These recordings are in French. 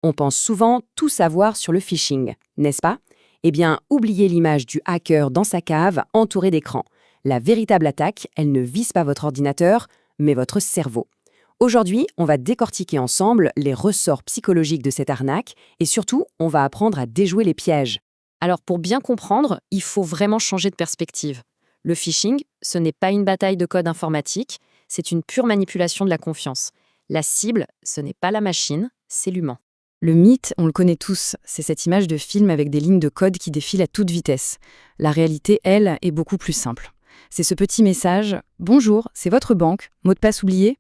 On pense souvent tout savoir sur le phishing, n'est-ce pas? Eh bien, oubliez l'image du hacker dans sa cave entouré d'écrans. La véritable attaque, elle ne vise pas votre ordinateur, mais votre cerveau. Aujourd'hui, on va décortiquer ensemble les ressorts psychologiques de cette arnaque et surtout, on va apprendre à déjouer les pièges. Alors pour bien comprendre, il faut vraiment changer de perspective. Le phishing, ce n'est pas une bataille de code informatique, c'est une pure manipulation de la confiance. La cible, ce n'est pas la machine, c'est l'humain. Le mythe, on le connaît tous, c'est cette image de film avec des lignes de code qui défilent à toute vitesse. La réalité, elle, est beaucoup plus simple. C'est ce petit message « Bonjour, c'est votre banque, mot de passe oublié ?»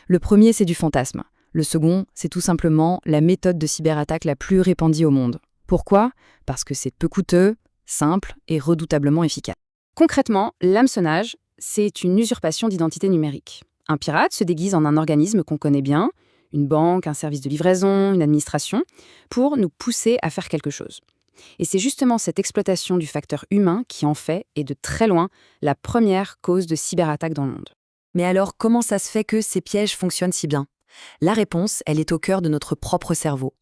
Le premier, c'est du fantasme. Le second, c'est tout simplement la méthode de cyberattaque la plus répandue au monde. Pourquoi? Parce que c'est peu coûteux, simple et redoutablement efficace. Concrètement, l'hameçonnage, c'est une usurpation d'identité numérique. Un pirate se déguise en un organisme qu'on connaît bien, une banque, un service de livraison, une administration, pour nous pousser à faire quelque chose. Et c'est justement cette exploitation du facteur humain qui en fait, et de très loin, la première cause de cyberattaque dans le monde. Mais alors, comment ça se fait que ces pièges fonctionnent si bien? La réponse, elle est au cœur de notre propre cerveau.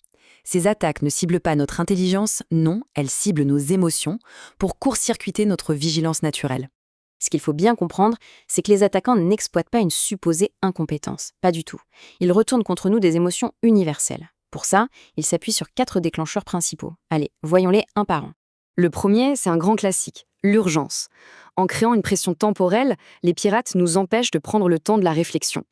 Ces attaques ne ciblent pas notre intelligence, non, elles ciblent nos émotions pour court-circuiter notre vigilance naturelle. Ce qu'il faut bien comprendre, c'est que les attaquants n'exploitent pas une supposée incompétence. Pas du tout. Ils retournent contre nous des émotions universelles. Pour ça, ils s'appuient sur 4 déclencheurs principaux. Allez, voyons-les un par un. Le premier, c'est un grand classique, l'urgence. En créant une pression temporelle, les pirates nous empêchent de prendre le temps de la réflexion.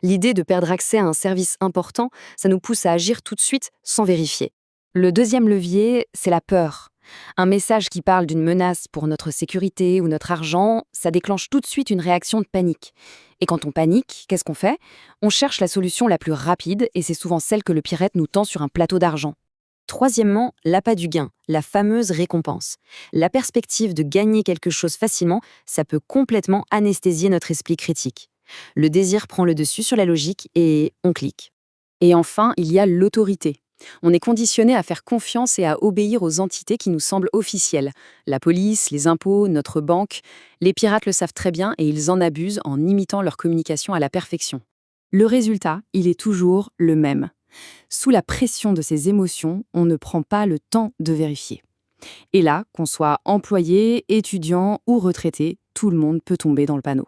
L'idée de perdre accès à un service important, ça nous pousse à agir tout de suite sans vérifier. Le deuxième levier, c'est la peur. Un message qui parle d'une menace pour notre sécurité ou notre argent, ça déclenche tout de suite une réaction de panique. Et quand on panique, qu'est-ce qu'on fait? On cherche la solution la plus rapide et c'est souvent celle que le pirate nous tend sur un plateau d'argent. Troisièmement, l'appât du gain, la fameuse récompense. La perspective de gagner quelque chose facilement, ça peut complètement anesthésier notre esprit critique. Le désir prend le dessus sur la logique et on clique. Et enfin, il y a l'autorité. On est conditionné à faire confiance et à obéir aux entités qui nous semblent officielles. La police, les impôts, notre banque. Les pirates le savent très bien et ils en abusent en imitant leur communication à la perfection. Le résultat, il est toujours le même. Sous la pression de ces émotions, on ne prend pas le temps de vérifier. Et là, qu'on soit employé, étudiant ou retraité, tout le monde peut tomber dans le panneau.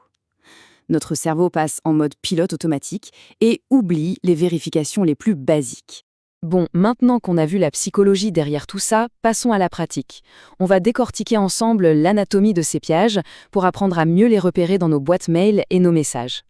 Notre cerveau passe en mode pilote automatique et oublie les vérifications les plus basiques. Bon, maintenant qu'on a vu la psychologie derrière tout ça, passons à la pratique. On va décortiquer ensemble l'anatomie de ces pièges pour apprendre à mieux les repérer dans nos boîtes mail et nos messages.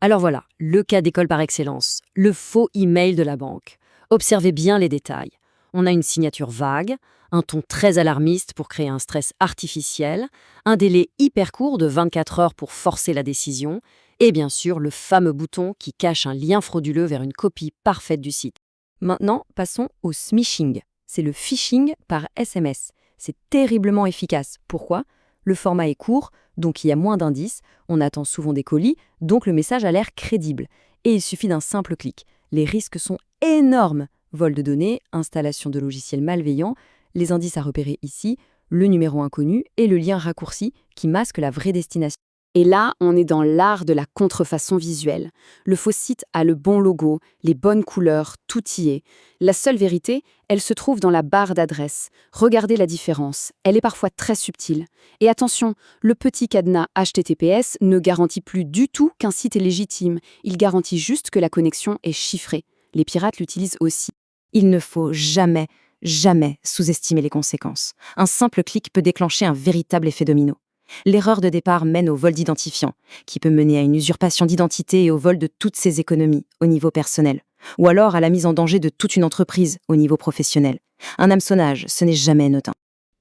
Alors voilà, le cas d'école par excellence, le faux email de la banque. Observez bien les détails. On a une signature vague, un ton très alarmiste pour créer un stress artificiel, un délai hyper court de 24 heures pour forcer la décision, et bien sûr le fameux bouton qui cache un lien frauduleux vers une copie parfaite du site. Maintenant, passons au smishing. C'est le phishing par SMS. C'est terriblement efficace. Pourquoi? Le format est court, donc il y a moins d'indices, on attend souvent des colis, donc le message a l'air crédible. Et il suffit d'un simple clic. Les risques sont énormes. Vol de données, installation de logiciels malveillants, les indices à repérer ici, le numéro inconnu et le lien raccourci qui masque la vraie destination. Et là, on est dans l'art de la contrefaçon visuelle. Le faux site a le bon logo, les bonnes couleurs, tout y est. La seule vérité, elle se trouve dans la barre d'adresse. Regardez la différence, elle est parfois très subtile. Et attention, le petit cadenas HTTPS ne garantit plus du tout qu'un site est légitime. Il garantit juste que la connexion est chiffrée. Les pirates l'utilisent aussi. Il ne faut jamais sous-estimer les conséquences. Un simple clic peut déclencher un véritable effet domino. L'erreur de départ mène au vol d'identifiant, qui peut mener à une usurpation d'identité et au vol de toutes ses économies au niveau personnel, ou alors à la mise en danger de toute une entreprise au niveau professionnel. Un hameçonnage, ce n'est jamais anodin.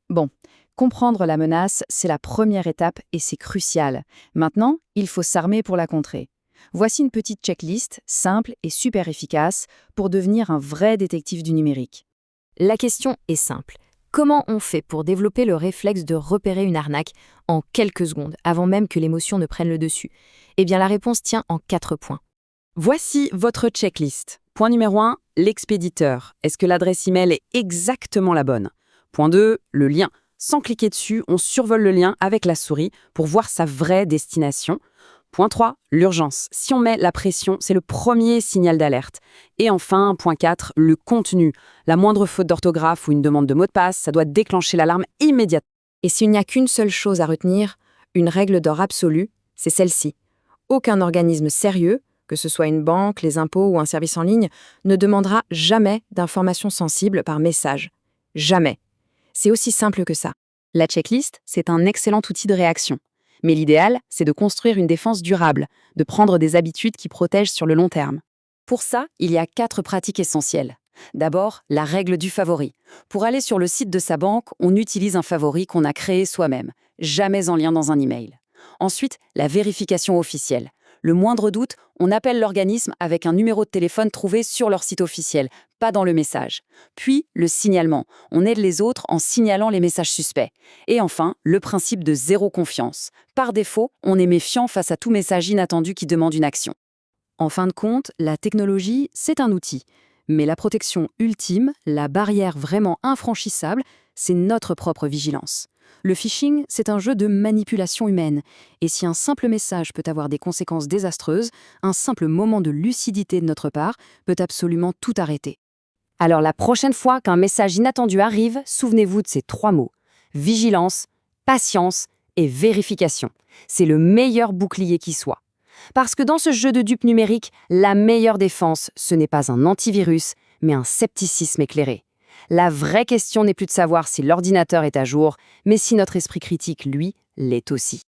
Bon, comprendre la menace, c'est la première étape et c'est crucial. Maintenant, il faut s'armer pour la contrer. Voici une petite checklist, simple et super efficace, pour devenir un vrai détective du numérique. La question est simple. Comment on fait pour développer le réflexe de repérer une arnaque en quelques secondes, avant même que l'émotion ne prenne le dessus? Eh bien, la réponse tient en 4 points. Voici votre checklist. Point numéro 1, l'expéditeur. Est-ce que l'adresse email est exactement la bonne? Point 2, le lien. Sans cliquer dessus, on survole le lien avec la souris pour voir sa vraie destination. Point 3, l'urgence. Si on met la pression, c'est le premier signal d'alerte. Et enfin, point 4, le contenu. La moindre faute d'orthographe ou une demande de mot de passe, ça doit déclencher l'alarme immédiatement. Et s'il n'y a qu'une seule chose à retenir, une règle d'or absolue, c'est celle-ci. Aucun organisme sérieux, que ce soit une banque, les impôts ou un service en ligne, ne demandera jamais d'informations sensibles par message. Jamais. C'est aussi simple que ça. La checklist, c'est un excellent outil de réaction. Mais l'idéal, c'est de construire une défense durable, de prendre des habitudes qui protègent sur le long terme. Pour ça, il y a 4 pratiques essentielles. D'abord, la règle du favori. Pour aller sur le site de sa banque, on utilise un favori qu'on a créé soi-même, jamais en lien dans un email. Ensuite, la vérification officielle. Le moindre doute, on appelle l'organisme avec un numéro de téléphone trouvé sur leur site officiel, pas dans le message. Puis, le signalement. On aide les autres en signalant les messages suspects. Et enfin, le principe de zéro confiance. Par défaut, on est méfiant face à tout message inattendu qui demande une action. En fin de compte, la technologie, c'est un outil. Mais la protection ultime, la barrière vraiment infranchissable, c'est notre propre vigilance. Le phishing, c'est un jeu de manipulation humaine. Et si un simple message peut avoir des conséquences désastreuses, un simple moment de lucidité de notre part peut absolument tout arrêter. Alors la prochaine fois qu'un message inattendu arrive, souvenez-vous de ces 3 mots. Vigilance, patience et vérification. C'est le meilleur bouclier qui soit. Parce que dans ce jeu de dupes numériques, la meilleure défense, ce n'est pas un antivirus, mais un scepticisme éclairé. La vraie question n'est plus de savoir si l'ordinateur est à jour, mais si notre esprit critique, lui, l'est aussi.